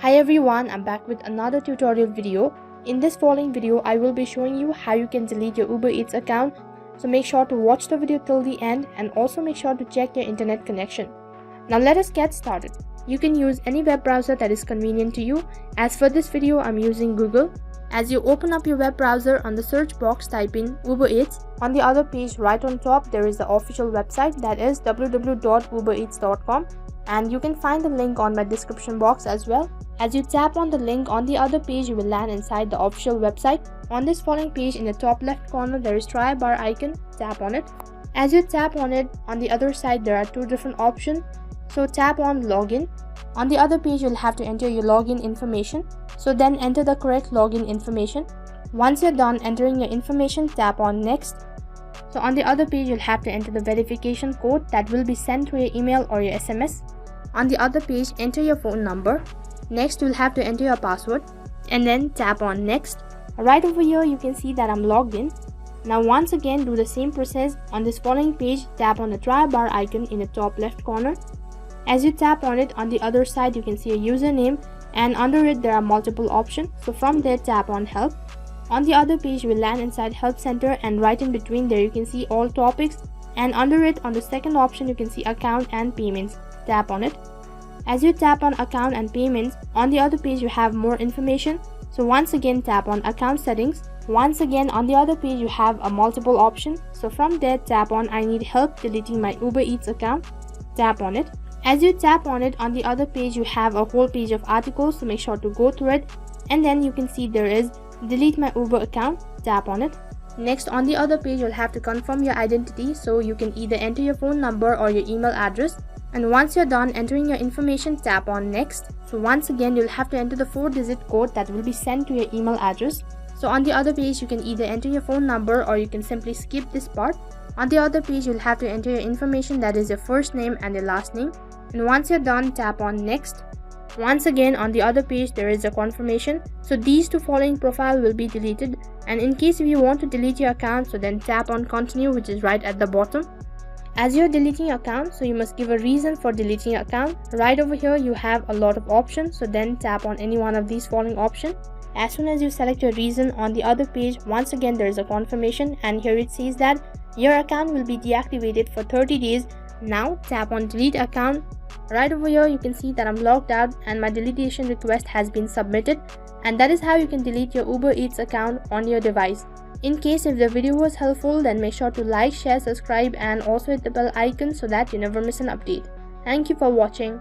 Hi everyone, I'm back with another tutorial video. In this following video, I will be showing you how you can delete your Uber Eats account. So make sure to watch the video till the end and also make sure to check your internet connection. Now let us get started. You can use any web browser that is convenient to you. As for this video, I'm using Google. As you open up your web browser, on the search box type in Uber Eats. On the other page right on top, there is the official website, that is www.ubereats.com, and you can find the link on my description box as well. As you tap on the link on the other page, you will land inside the official website. On this following page, in the top left corner, there is try bar icon. Tap on it. As you tap on it, on the other side there are two different options. So tap on login. On the other page, you'll have to enter your login information. So then enter the correct login information. Once you're done entering your information, tap on next. So on the other page, you'll have to enter the verification code that will be sent to your email or your SMS. On the other page, enter your phone number. Next, you'll have to enter your password and then tap on next. Right over here, you can see that I'm logged in. Now once again, do the same process. On this following page, tap on the try bar icon in the top left corner. As you tap on it, on the other side, you can see a username, and under it there are multiple options. So from there, tap on help. On the other page, you will land inside help center, and right in between there you can see all topics, and under it, on the second option, you can see account and payments. Tap on it. As you tap on account and payments, on the other page you have more information. So once again, tap on account settings. Once again, on the other page you have a multiple option. So from there, tap on I need help deleting my Uber Eats account. Tap on it. As you tap on it, on the other page you have a whole page of articles, so make sure to go through it. And then you can see there is delete my Uber account. Tap on it. Next, on the other page you'll have to confirm your identity, so you can either enter your phone number or your email address. And once you're done entering your information, tap on next. So once again, you'll have to enter the 4-digit code that will be sent to your email address. So on the other page, you can either enter your phone number or you can simply skip this part. On the other page, you'll have to enter your information, that is your first name and your last name. And once you're done, tap on next. Once again, on the other page there is a confirmation. So these two following profiles will be deleted, and in case if you want to delete your account, so then tap on continue, which is right at the bottom. As you're deleting your account, so you must give a reason for deleting your account. Right over here you have a lot of options, so then tap on any one of these following options. As soon as you select your reason, on the other page once again there is a confirmation, and here it says that your account will be deactivated for 30 days. Now tap on delete account. Right over here you can see that I'm logged out and my deletion request has been submitted, and that is how you can delete your Uber Eats account on your device. In case if the video was helpful, then make sure to like, share, subscribe and also hit the bell icon so that you never miss an update. Thank you for watching.